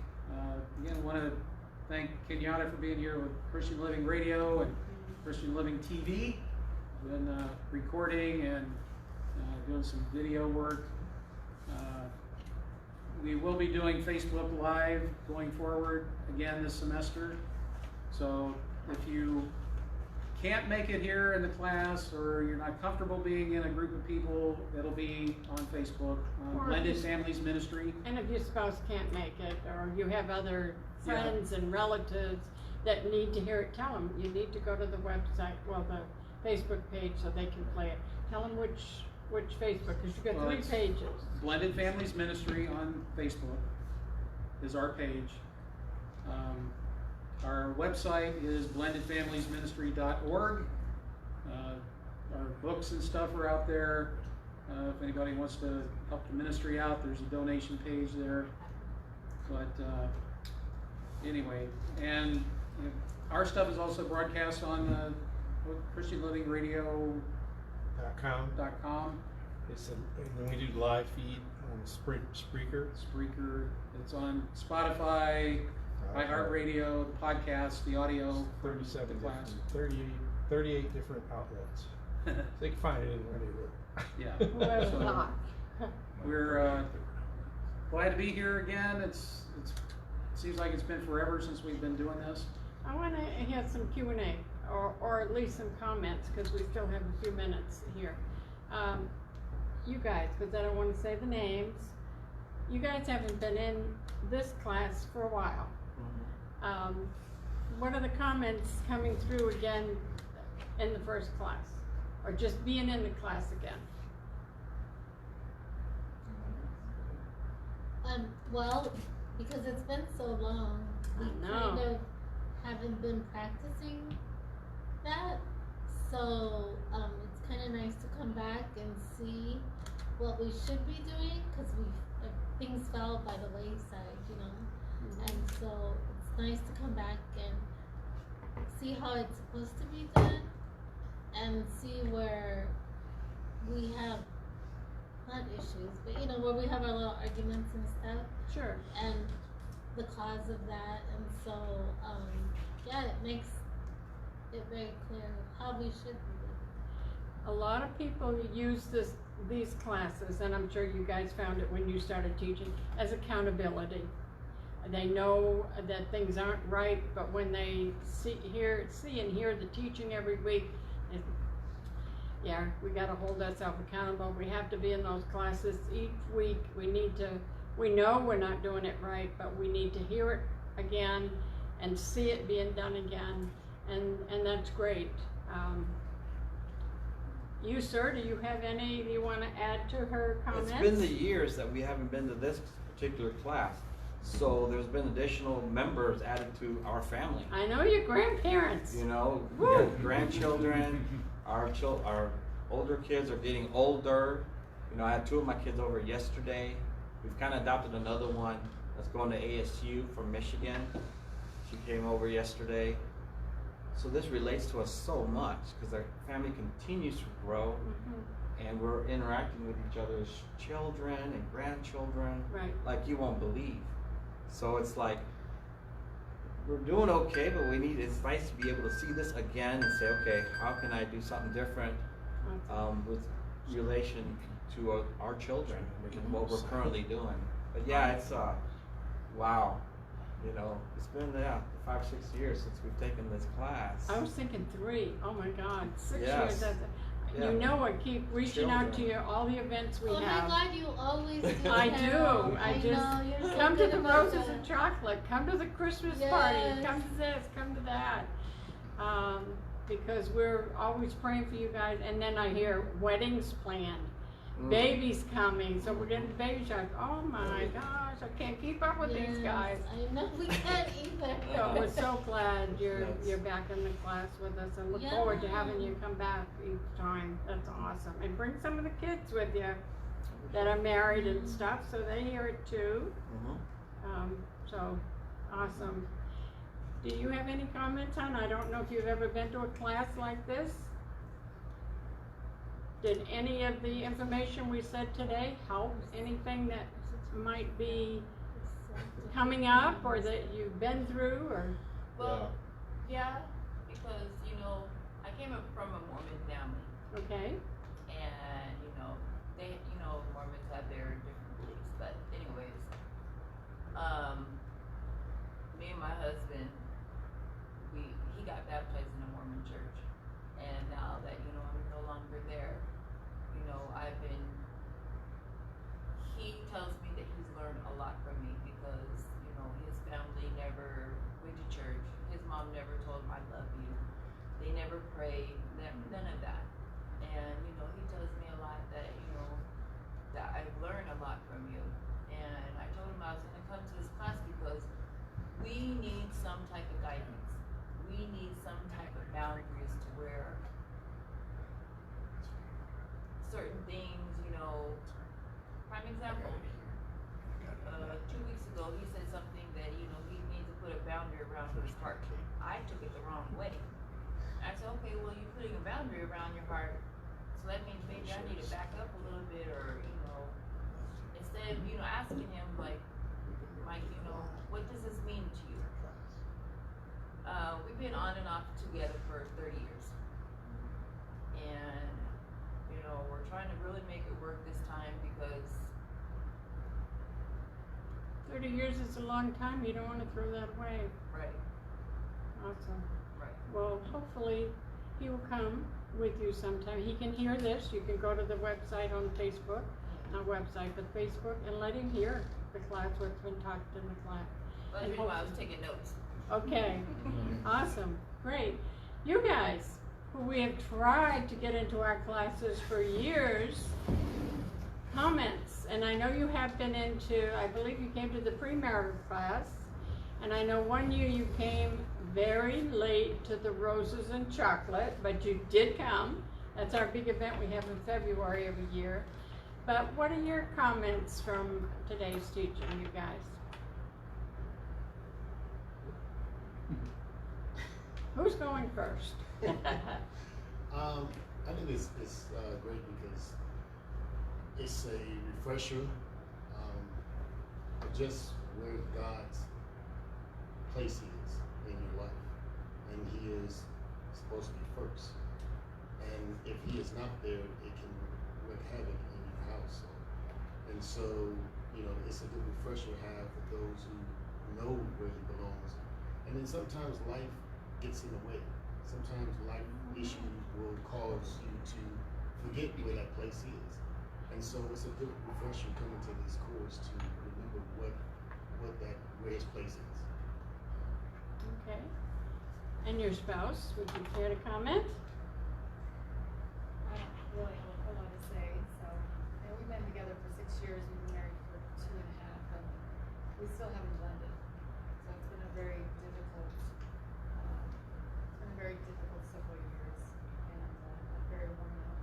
Again, I want to thank Kenyatta for being here with Christian Living Radio and Christian Living TV. Been recording and doing some video work. We will be doing Facebook Live going forward again this semester. So if you can't make it here in the class, or you're not comfortable being in a group of people, it'll be on Facebook, Or Blended just- Families Ministry. And if your spouse can't make it, or you have other Yeah. friends and relatives that need to hear it, tell them, you need to go to the website, well, the Facebook page so they can play it. Tell them which Facebook, because you've got Well, 3 it's- pages. Blended Families Ministry on Facebook is our page. Our website is blendedfamiliesministry.org. Our books and stuff are out there. If anybody wants to help the ministry out, there's a donation page there. But anyway, and you know, our stuff is also broadcast on ChristianLivingRadio.com. .com. It's and then we do live feed on Spreaker. Spreaker. It's on Spotify, iHeartRadio, the podcast, the audio. 37 the class. different, 38 different outlets. So you can find it anywhere. Yeah. Well, So, not. we're glad to be here again. It seems like it's been forever since we've been doing this. I want to have some Q&A, or at least some comments, because we still have a few minutes here. You guys, because I don't want to say the names, you guys haven't been in this class for a while. What are the comments coming through again in the first class? Or just being in the class again? Well, because it's been so long, we I know. kind of haven't been practicing that. So, it's kind of nice to come back and see what we should be doing, because things fell by the wayside, you know. And so it's nice to come back and see how it's supposed to be done, and see where we have, not issues, but you know, where we have our little arguments and stuff, Sure. and the cause of that. And so, yeah, it makes it very clear how we should be doing. A lot of people use these classes, and I'm sure you guys found it when you started teaching, as accountability. They know that things aren't right, but when they see and hear the teaching every week, yeah, we gotta hold ourselves accountable. We have to be in those classes each week. We know we're not doing it right, but we need to hear it again and see it being done again, and that's great. You, sir, do you have any you want to add to her comments? It's been the years that we haven't been to this particular class, so there's been additional members added to our family. I know your grandparents. You know, we Woo! got grandchildren, our older kids are getting older. You know, I had 2 of my kids over yesterday. We've kind of adopted another one that's going to ASU from Michigan. She came over yesterday. So this relates to us so much because our family continues to grow, and we're interacting with each other's children and grandchildren Right. like you won't believe. So it's like we're doing okay, but it's nice to be able to see this again and say, okay, how can I do something different with relation to our children and what we're currently doing. But yeah, it's wow. You know, it's been 5 or 6 years since we've taken this class. I was thinking 3. Oh my God, 6 Yes. years. Yeah. You know, I keep reaching out to Children. you, all the events we Oh have. my God, you always do. I Carol. do. I know, just you're so come to good the about Roses that. of Chocolate. Come to the Christmas Yes. party. Come to this. Come to that. Because we're always praying for you guys. And then I hear weddings planned, babies coming. So we're getting the baby shower. Oh my gosh, I can't keep up with these Yes, guys. I know, we can't either. So we're so glad you're Yes. back in the class with us, and look Yeah. forward to having you come back each time. That's awesome. And bring some of the kids with you that are married and stuff, so they hear it too. So awesome. Do you have any comments, hon? I don't know if you've ever been to a class like this. Did any of the information we said today help? Anything that might be coming up or that you've been through, or? Well, yeah, because, you know, I came up from a Mormon family, Okay. and, you know, Mormons have their different beliefs, but anyways, me and my husband, he got baptized in a Mormon church, And now that, you know, I'm no longer there, you know, he tells me that he's learned a lot from me because, you know, his family never went to church. His mom never told him I love you. They never prayed, none of that. And, you know, he tells me a lot that, you know, that I've learned a lot from you. And I told him I was gonna come to this class because we need some type of guidance. We need some type of boundaries to where certain things, you know, prime example, 2 weeks ago, he said something that, you know, he needs to put a boundary around his heart. I took it the wrong way. I said, okay, well, you're putting a boundary around your heart, so that means maybe I need to back up a little bit, or, you know, instead of, you know, asking him, like, Mike, you know, what does this mean to you? We've been on and off together for 30 years. And, you know, we're trying to really make it work this time because 30 years is a long time, you don't wanna throw that away. right, Awesome. right. Well, hopefully, he will come with you sometime. He can hear this, you can go to the website on Facebook, not website, but Facebook, and let him hear the class, what's been talked in the class. Well, that's the reason why I was taking notes. Okay, awesome, great. You guys, who we have tried to get into our classes for years, comments, and I know you have been into, I believe you came to the premarital class, and I know one year you came very late to the Roses and Chocolate, but you did come. That's our big event we have in February every year. But what are your comments from today's teaching, you guys? Who's going first? I think it's great because it's a refresher of just where God's place is in your life, and He is supposed to be first. And if He is not there, it can wreak havoc in your house. And so, you know, it's a good refresher to have for those who know where He belongs. And then sometimes life gets in the way. Sometimes life issues will cause you to forget where that place is. And so it's a good refresher coming to this course to remember where his place is. Okay. And your spouse, would you care to comment? I don't really have a whole lot to say, so, and we've been together for 6 years, we've been married for 2.5, and we still haven't blended. So it's been a very difficult several years, and I'm very worn out.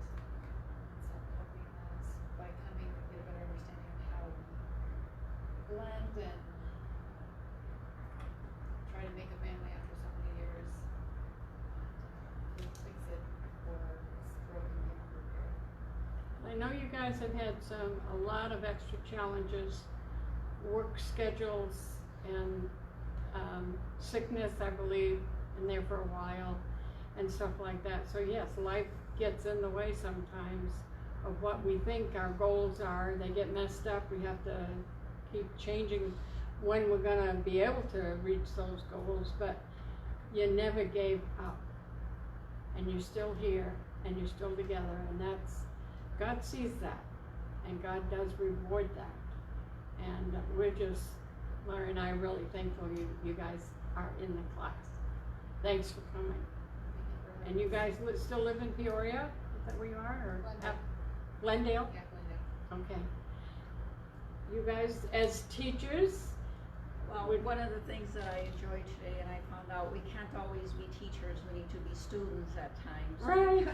So I'm hoping that by coming, we get a better understanding of how we blend and try to make a family after so many years. And fix it for this broken young repair. I know you guys have had a lot of extra challenges, work schedules and sickness, I believe, in there for a while and stuff like that. So yes, life gets in the way sometimes of what we think our goals are. They get messed up. We have to keep changing when we're gonna be able to reach those goals, but you never gave up. And you're still here and you're still together, and that's, God sees that, and God does reward that. And we're just, Larry and I are really thankful you guys are in the class. Thanks for coming. And you guys still live in Peoria? Is that where you are? Or Glendale? Yeah, Glendale. Okay. You guys, as teachers, Well, one of the things that I enjoyed today, and I found out we can't always be teachers, we need to be students at times. right?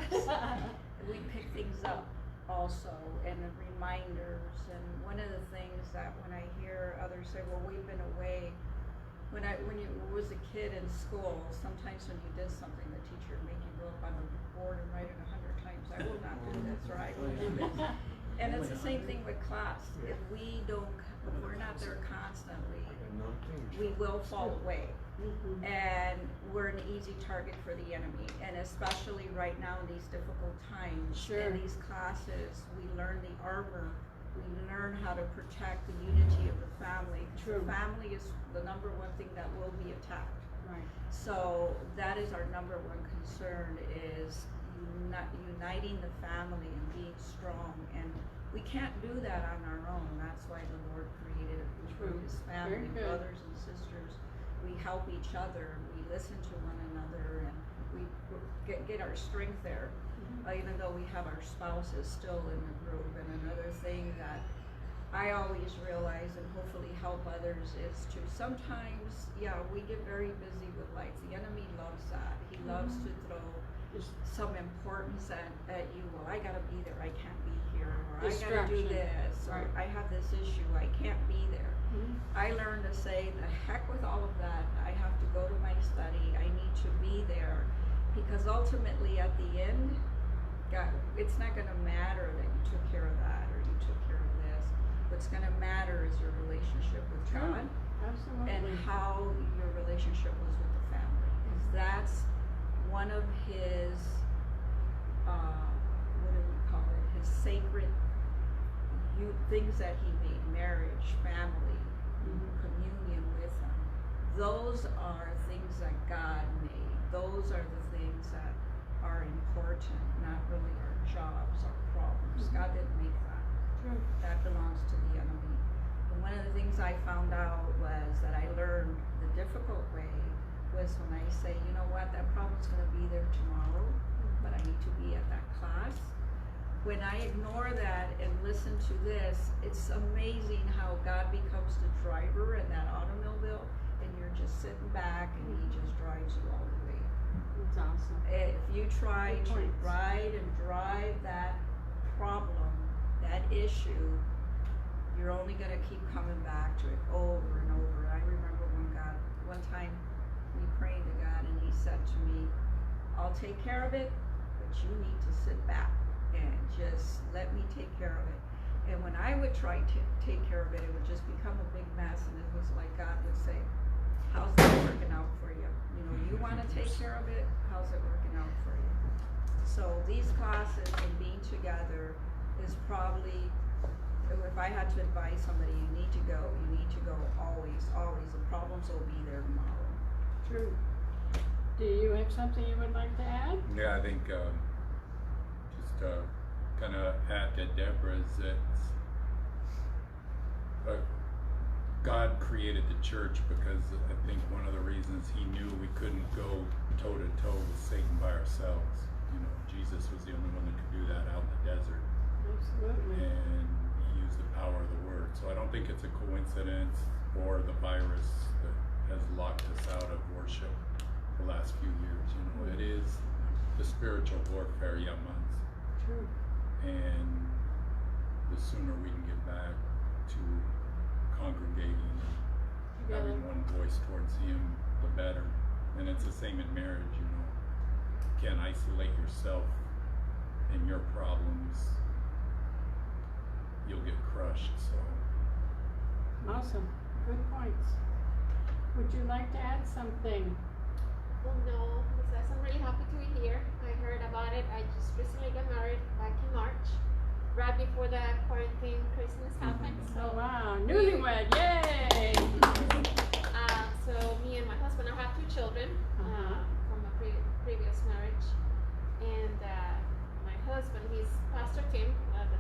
We pick things up also, and reminders, and one of the things that when I hear others say, well, we've been away, when you was a kid in school, sometimes when you did something, the teacher would make you go up on the board and write it 100 times, I will not do this, or I will do this. And it's the same thing with class. If we're not there constantly, we will fall away. Mhm. And we're an easy target for the enemy. And especially right now in these difficult times. Sure. In these classes, we learn the armor. We learn how to protect the unity of the family. True. The family is the number one thing that will be attacked. Right. So that is our number one concern, is uniting the family and being strong. And we can't do that on our own. That's why the Lord created a group True. of His family, Very good. brothers and sisters. We help each other. We listen to one another, and we get our strength there. Even though we have our spouses still in the group. And another thing that I always realize, and hopefully help others, is to sometimes, we get very busy with life. The enemy loves that. He loves to throw some importance at you. Well, I gotta be there. I can't be here. Or I gotta do Distraction. this. Or Right. I have this issue. I can't be there. I learned to say, the heck with all of that. I have to go to my study. I need to be there. Because ultimately, at the end, God, it's not gonna matter that you took care of that or you took care of this. What's gonna matter is your relationship with True. God Absolutely. and how your relationship was with the family. Because that's one of His, what do we call it? His sacred things that He made: marriage, family, communion with Him. Those are things that God made. Those are the things that are important, not really our jobs, our problems. God didn't make that. True. That belongs to the enemy. And one of the things I found out was that I learned the difficult way was when I say, you know what, that problem's gonna be there tomorrow, but I need to be at that class. When I ignore that and listen to this, it's amazing how God becomes the driver in that automobile, and you're just sitting back and He just drives you all the way. That's awesome. If you try Good to points. ride and drive that problem, that issue, you're only gonna keep coming back to it over and over. I remember one time me praying to God, and He said to me, I'll take care of it, but you need to sit back and just let me take care of it. And when I would try to take care of it, it would just become a big mess, and it was like God would say, how's that working out for you? You know, you wanna take care of it, how's it working out for you? So these classes and being together is probably, if I had to advise somebody, you need to go always. The problems will be there tomorrow. True. Do you have something you would like to add? Yeah, I think just kind of add to Deborah's that God created the church because I think one of the reasons He knew we couldn't go toe to toe with Satan by ourselves. You know, Jesus was the only one that could do that out in the desert, Absolutely. and He used the power of the Word. So I don't think it's a coincidence or the virus that has locked us out of worship the last few years. You know, it is the spiritual warfare, months. True. And the sooner we can get back to congregating and Together. having one voice towards Him, the better. And it's the same in marriage, you know. You can't isolate yourself and your problems. You'll get crushed, so. Awesome. Good points. Would you like to add something? Well, no, because I'm really happy to be here. I heard about it. I just recently got married back in March, right before the quarantine Christmas happened. Oh So, wow, newlywed, yay! so me and my husband, I have 2 children Uh-huh. from a previous marriage, and my husband, he's Pastor Tim, the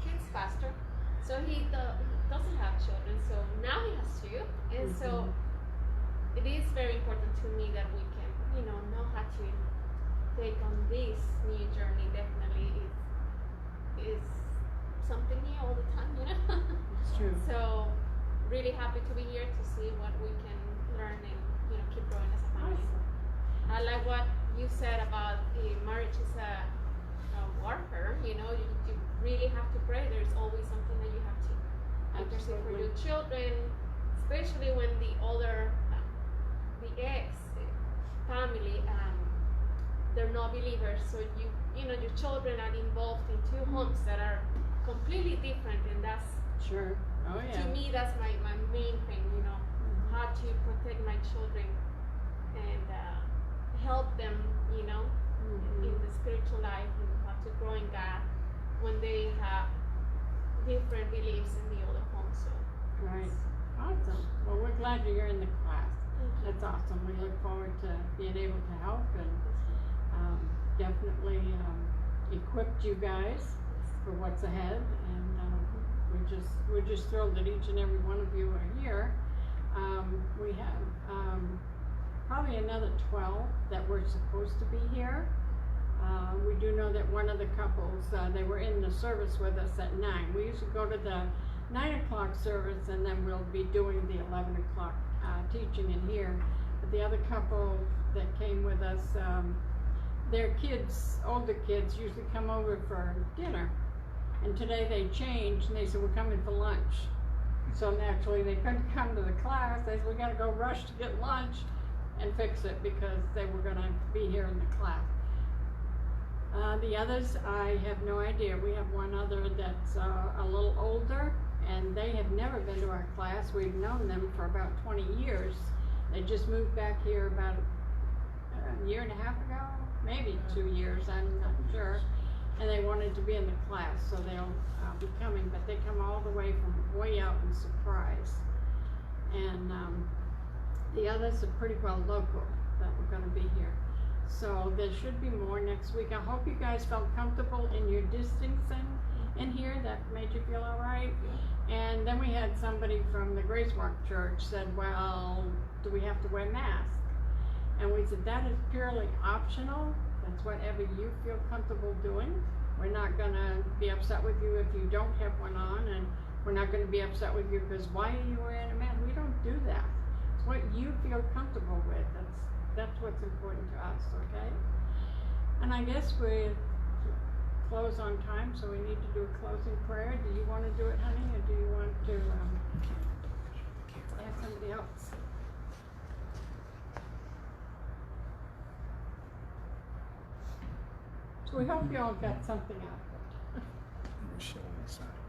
kids pastor. So he doesn't have children. So now he has 2, and so it is very important to me that we can, know how to take on this new journey. Definitely is something new all the time, It's true. So really happy to be here to see what we can learn and keep growing as a family. Awesome. I like what you said about marriage is a warfare. You really have to pray. There's always something that you have to intercede for your children, especially when the ex family, they're not believers. So your children are involved in 2 homes that are completely different, and that's Sure. Oh yeah. to me that's my main thing. How to protect my children and help them, in the spiritual life, and how to grow in God when they have different beliefs in the other home. So Right. Awesome. Well, we're glad you're in the class. That's awesome. We look forward to being able to help and definitely equipped you guys for what's ahead. And we're just thrilled that each and every one of you are here. We have probably another 12 that were supposed to be here. We do know that one of the couples, they were in the service with us at 9. We usually go to the 9 o'clock service and then we'll be doing the 11 o'clock teaching in here. But the other couple that came with us, their kids, older kids, usually come over for dinner. And today they changed and they said, we're coming for lunch. So naturally they couldn't come to the class. They said, we gotta go rush to get lunch and fix it because they were gonna be here in the class. The others, I have no idea. We have one other that's a little older, and they have never been to our class. We've known them for about 20 years. They just moved back here about a year and a half ago, maybe 2 years, I'm not sure. And they wanted to be in the class, so they'll be coming, but they come all the way from way out in Surprise. And the others are pretty well local that were gonna be here. So there should be more next week. I hope you guys felt comfortable in your distancing in here. That made you feel all right. And then we had somebody from the Grace Walk Church said, well, do we have to wear masks? And we said, that is purely optional. That's whatever you feel comfortable doing. We're not gonna be upset with you if you don't have one on, and we're not gonna be upset with you because why are you wearing a mask? We don't do that. It's what you feel comfortable with. That's what's important to us, okay? And I guess we close on time, so we need to do a closing prayer. Do you want to do it, honey, or do you want to ask somebody else? So we hope you all got something out of it. We're showing the sign.